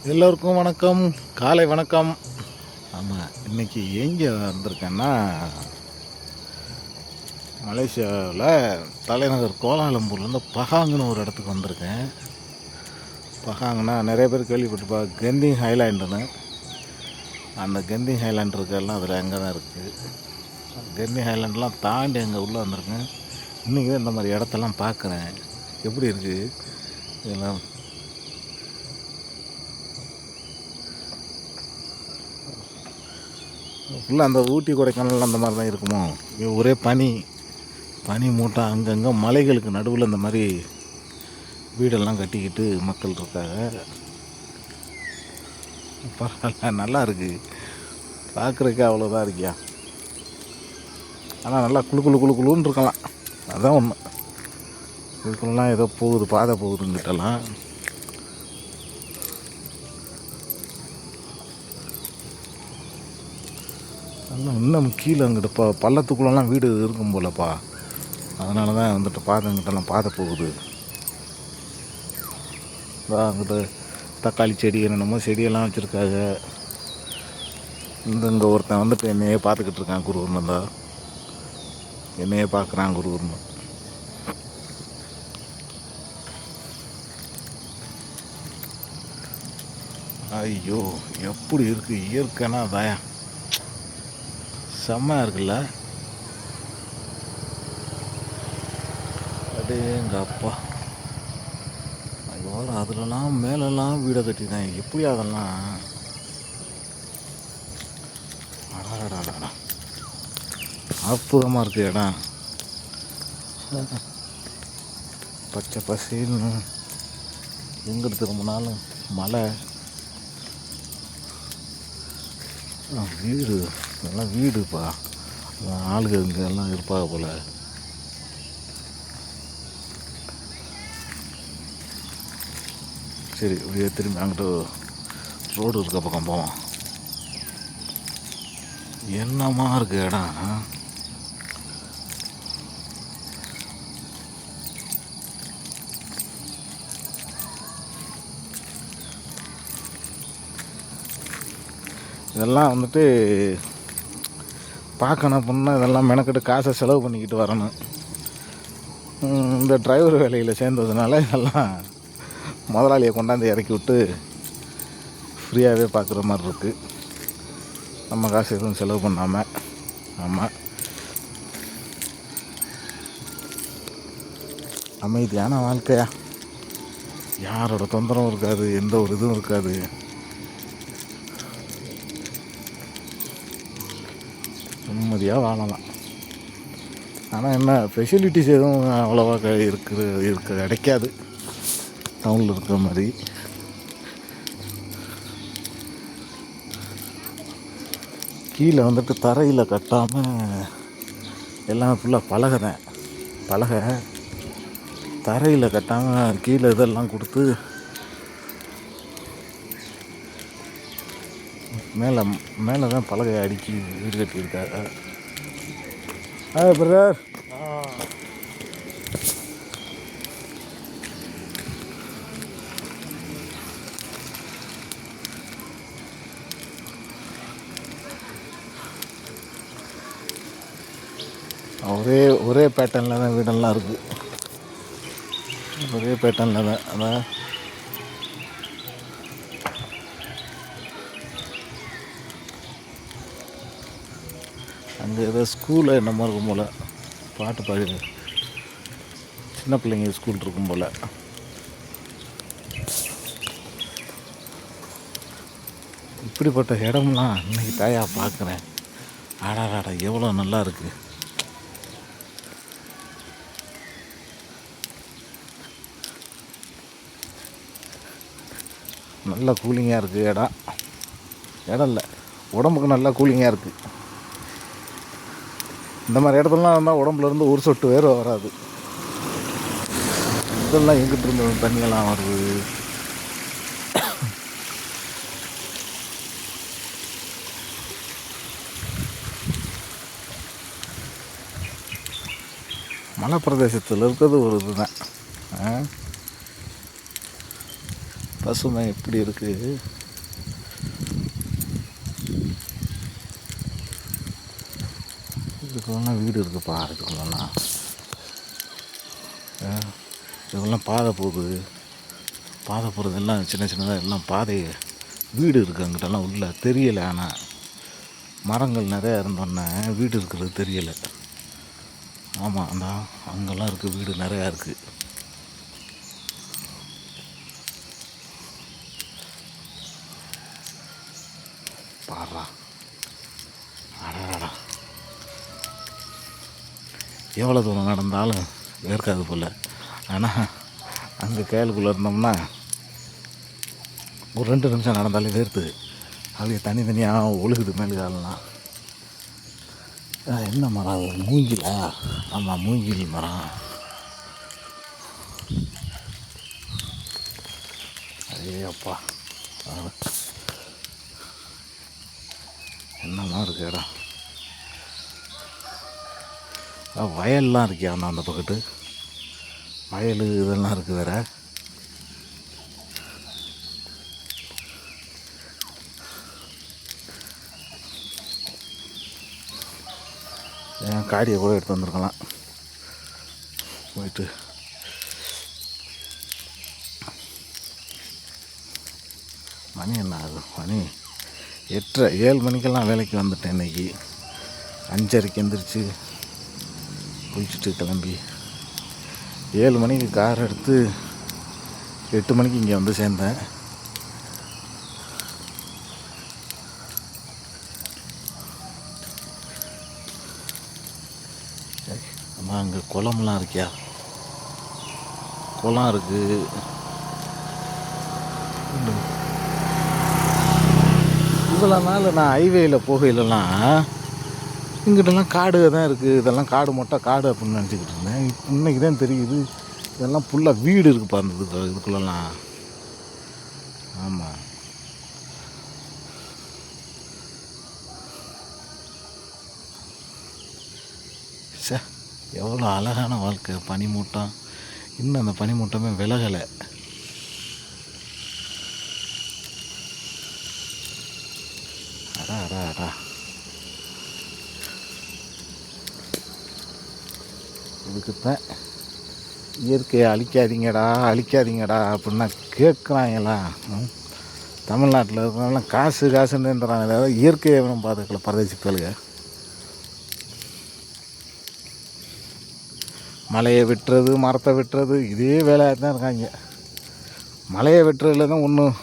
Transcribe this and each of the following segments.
எல்லோருக்கும் வணக்கம், காலை வணக்கம். ஆமாம், இன்றைக்கி எங்கே வந்திருக்கேன்னா, மலேசியாவில் தலைநகர் கோலாலம்பூர்லேருந்து பஹாங்னு ஒரு இடத்துக்கு வந்திருக்கேன். பஹாங்னா நிறைய பேர் கேள்விப்பட்டிருப்பா, கெந்திங் ஹைலாண்டுன்னு. அந்த கெந்திங் ஹைலாண்ட் இருக்கிறதெல்லாம் அதில் அங்கே தான் இருக்குது. கெந்திங் ஹைலாண்டெலாம் தாண்டி அங்கே உள்ளே வந்திருக்கேன். இன்றைக்கி தான் இந்த மாதிரி இடத்தெல்லாம் பார்க்குறேன். எப்படி இருக்குது இதெல்லாம். ஃபுல்லாக அந்த ஊட்டி கொடைக்கானல் அந்த மாதிரி தான் இருக்குமோ, ஒரே பனி மூட்டை. அங்கங்கே மலைகளுக்கு நடுவில் இந்த மாதிரி வீடெல்லாம் கட்டிக்கிட்டு மக்கள் இருக்காங்க. பரவாயில்ல, நல்லா இருக்குது பார்க்குறதுக்கு. அவ்வளோதான் இருக்கியா, ஆனால் நல்லா குழுன்னு இருக்கலாம். அதுதான் ஒன்று. இதுக்குள்ளலாம் ஏதோ போகுது, பாதை போகுதுங்கிட்டலாம். இன்னும் கீழே அங்கிட்டு பள்ளத்துக்குள்ளெல்லாம் வீடு இருக்கும் போலப்பா. அதனால தான் வந்துட்டு பாதைங்கிட்டலாம் பாதை போகுது. அங்கிட்ட தக்காளி செடி என்னென்னமோ செடியெல்லாம் வச்சுருக்காங்க. இங்கே ஒருத்தன் வந்துட்டு என்னையே பார்த்துக்கிட்டு இருக்கான். குருவர்னு தான் என்னையே பார்க்குறான் குருவர்னு. ஐயோ, எப்படி இருக்குது இயற்கைனா தயா, செம்மையாக இருக்குல்ல. அடே எங்கள் அப்பா, ஐயோ, அதுலலாம் மேலெல்லாம் வீடை கட்டிதான். எப்படி அதெல்லாம் அற்புதமாக இருக்குது இடம். பச்சை பசேல்னு எங்கிட்டு திரும்பினாலும் மலை, வீடு, இதெல்லாம் வீடுப்பா. ஆளுங்க இங்கே எல்லாம் இருப்பாங்க போல். சரி, இப்படியே திரும்பி அங்கிட்ட ரோடு இருக்க பக்கம் போவோம். என்னமா இருக்கு இடம். இதெல்லாம் வந்துட்டு பார்க்கணும் அப்படின்னா இதெல்லாம் மெனக்கெட்டு காசை செலவு பண்ணிக்கிட்டு வரணும். இந்த டிரைவர் வேலையில் சேர்ந்ததுனால இதெல்லாம் முதலாளியை கொண்டாந்து இறக்கி விட்டு ஃப்ரீயாகவே பார்க்குற மாதிரி இருக்குது. நம்ம காசு எதுவும் செலவு பண்ணாமல். ஆமாம், அமைதியான வாழ்க்கையா, யாரோட தொந்தரவும் இருக்காது, எந்த ஒரு இதுவும் இருக்காது. நிம்மதியாக வாழலாம். ஆனால் என்ன ஃபெசிலிட்டிஸ் எதுவும் அவ்வளோவா கிடைக்காது டவுனில் இருக்கிற மாதிரி. கீழே வந்துட்டு தரையில் கட்டாமல் எல்லாம் ஃபுல்லாக பலகை தரையில் கட்டாமல் கீழே இதெல்லாம் கொடுத்து மேலே தான் பலகையை அடுக்கி வீடு கட்டியிருக்காங்க. பிரதர், ஒரே பேட்டர்னில் தான் வீடெல்லாம் இருக்குது. ஒரே பேட்டர்னில் தான். அதான் அங்கே ஏதோ ஸ்கூலில் என்னமோ இருக்கும் போல், பாட்டு பாடி சின்ன பிள்ளைங்க ஸ்கூல் இருக்கும் போல். இப்படிப்பட்ட இடம்லாம் இன்றைக்கி தாயா பார்க்குறேன். ஆடாடா, எவ்வளோ நல்லா இருக்குது. நல்லா கூலிங்காக இருக்குது இடம் இல்லை, உடம்புக்கு நல்லா கூலிங்காக இருக்குது. இந்த மாதிரி இடத்துலலாம் இருந்தால் உடம்புலேருந்து ஒரு சொட்டு வேறு வராது. இதெல்லாம் எங்கிட்ட இருந்து தண்ணியெல்லாம் வருது. மலை பிரதேசத்தில் இருக்கிறது ஒரு இதுதான். பசுமை எப்படி இருக்குது. இதுக்குள்ளலாம் வீடு இருக்குப்பா. இதுக்குள்ளலாம் இதுக்கெல்லாம் பாதை போகுது. பாதை போகிறதெல்லாம் சின்ன சின்னதாக எல்லாம் பாதை வீடு இருக்குது அங்கிட்டலாம் உள்ள தெரியலை. ஆனால் மரங்கள் நிறையா இருந்தோன்னே வீடு இருக்கிறது தெரியலை. ஆமாம், அந்த அங்கெல்லாம் இருக்குது, வீடு நிறையா இருக்குது. பாடுறா அடடா, எவ்வளோ தூரம் நடந்தாலும் வேர்க்காது போல். ஆனால் அங்கே கேளுக்குள்ளே இருந்தோம்னா ஒரு 2 நிமிஷம் நடந்தாலே வேர்த்துது. அப்படியே தனித்தனியாக ஒழுகுது மேலே காலெலாம். என்ன மரம் அது? மூங்கிலா? ஆமாம், மூங்கில் மரம். அதே அப்பா, என்னமா இருக்கு இடம். வயல்லாம் இருக்கியா அந்த பக்கத்து வயல் இதெல்லாம் இருக்குது வேறு. காடியை கூட எடுத்து வந்திருக்கலாம். போயிட்டு மணி என்ன ஆகுது? மணி 8:30, 7 மணிக்கெல்லாம் வேலைக்கு வந்துட்டேன். இன்றைக்கி 5:30க்கு எந்திரிச்சு குளிச்சுட்டு கிளம்பி 7 மணிக்கு கார் எடுத்து 8 மணிக்கு இங்கே வந்து சேர்ந்தேன். அம்மா, அங்கே குளம்லாம் இருக்கியா? குளம் இருக்குது. இவ்வளோ நாள் நான் ஹைவேயில் போகையிலலாம் இங்கிட்டலாம் காடு தான் இருக்குது. இதெல்லாம் காடு மொட்டை காடு அப்படின்னு நினச்சிக்கிட்டு இருந்தேன். இன்றைக்கி தான் தெரியுது இதெல்லாம் ஃபுல்லாக வீடு இருக்குப்பா அந்த இதுக்குள்ளலாம். ஆமாம், சே, எவ்வளோ அழகான வாழ்க்கை. பனிமூட்டம், இன்னும் அந்த பனிமூட்டமே விலகலை. அடா அடா அடா, இதுக்குத்தான் இயற்கையை அழிக்காதீங்கடா அழிக்காதீங்கடா அப்படின்னா கேட்குறாங்களா? தமிழ்நாட்டில் இருக்கிறவங்களாம் காசுன்னுன்றாங்க. ஏதாவது இயற்கையை வேணும் பார்த்துக்கல பரதேசிக்கலுங்க. மலையை வெட்டுறது, மரத்தை வெட்டுறது, இதே வேலையாக தான் இருக்காங்க. மலையை வெட்டுறதுல தான் ஒன்றும்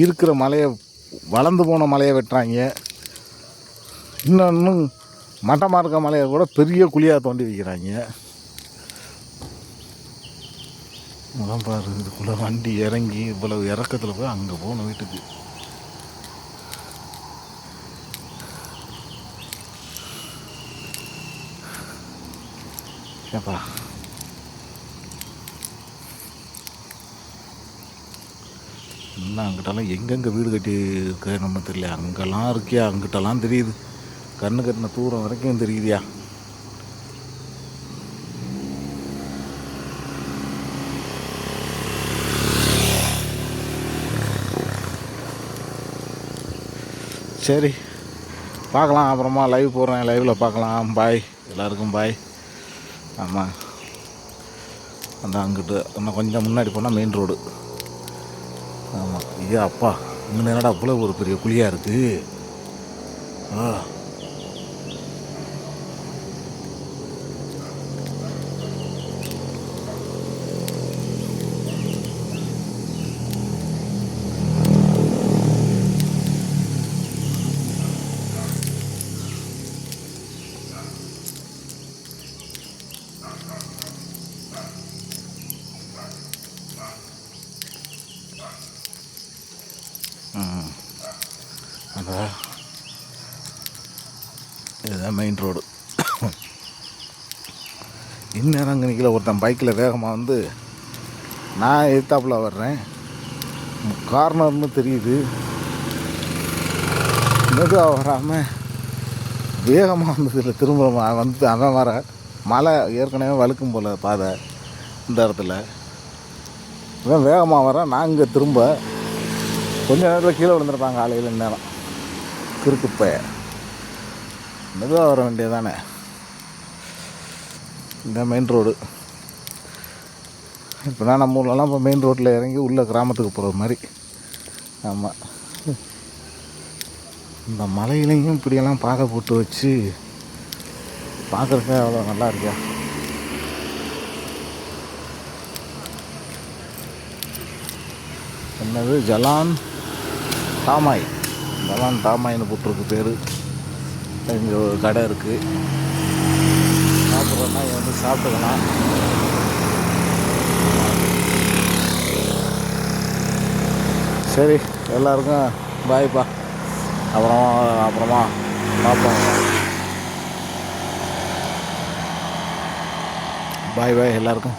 இருக்கிற மலையை, வளர்ந்து போன மலையை வெட்டுறாங்க. இன்னொன்றும் மட்டமாக இருக்க மலையை கூட பெரிய குழியாக தோண்டி வைக்கிறாங்க. அதான் பாரு, இதுக்குள்ளே வண்டி இறங்கி இவ்வளவு இறக்கத்தில் போய் அங்கே போகணும் வீட்டுக்கு. ஏப்பா, இன்னும் அங்கிட்டலாம் எங்கெங்கே வீடு கட்டி இருக்க நம்ம தெரியல. அங்கெல்லாம் இருக்கியா? அங்கிட்டலாம் தெரியுது, கண்ணு கட்டின தூரம் வரைக்கும் தெரியுதியா. சரி, பார்க்கலாம். அப்புறமா லைவ் போடுறேன், லைவில் பார்க்கலாம். பாய் எல்லாருக்கும், பாய். ஆமாம், அந்த அங்கிட்டு இன்னும் கொஞ்சம் முன்னாடி போனால் மெயின் ரோடு. ஆமாம், ஐயா அப்பா, இன்னும் என்னடா அவ்வளோ ஒரு பெரிய குழியாக இருக்குது. அதான் இதுதான் மெயின் ரோடு. இந்நேரம் அங்கே நிற்கல. ஒருத்தன் பைக்கில் வேகமாக வந்து நான் எதிர்த்தாப்பில் வர்றேன். கார்னர்னு தெரியுது, மெதுவாக வராமல் வேகமாக வந்ததில்லை. திரும்ப வந்து அவன் வர மழை ஏற்கனவே வழுக்கும் போல் பாதை இந்த இடத்துல. இவன் வேகமாக வரேன், நான் இங்கே திரும்ப கொஞ்ச நேரத்தில் கீழே விழுந்துருப்பாங்க காலையில் நேரம். கிறுக்குப்பைய மெதுவாக வர வேண்டியதானே. இந்த மெயின் ரோடு இப்போ நான் நம்ம ஊர்லலாம் இப்போ மெயின் ரோட்டில் இறங்கி உள்ள கிராமத்துக்கு போகிற மாதிரி. ஆமாம், இந்த மலையிலையும் இப்படியெல்லாம் பாதை போட்டு வச்சு பார்க்குறதுக்கு அவ்வளோ நல்லா இருக்கா. என்னது ஜலான் டாமாய், ஜலான் டாமாய்னு போட்டிருக்கு பேர். இங்கே ஒரு கடை இருக்குது, சாப்பிட்றோன்னா இங்கே வந்து சாப்பிட்டுக்கலாம். சரி, எல்லாருக்கும் பாய்ப்பா. அப்புறமா பார்ப்போம். பாய் எல்லாருக்கும்.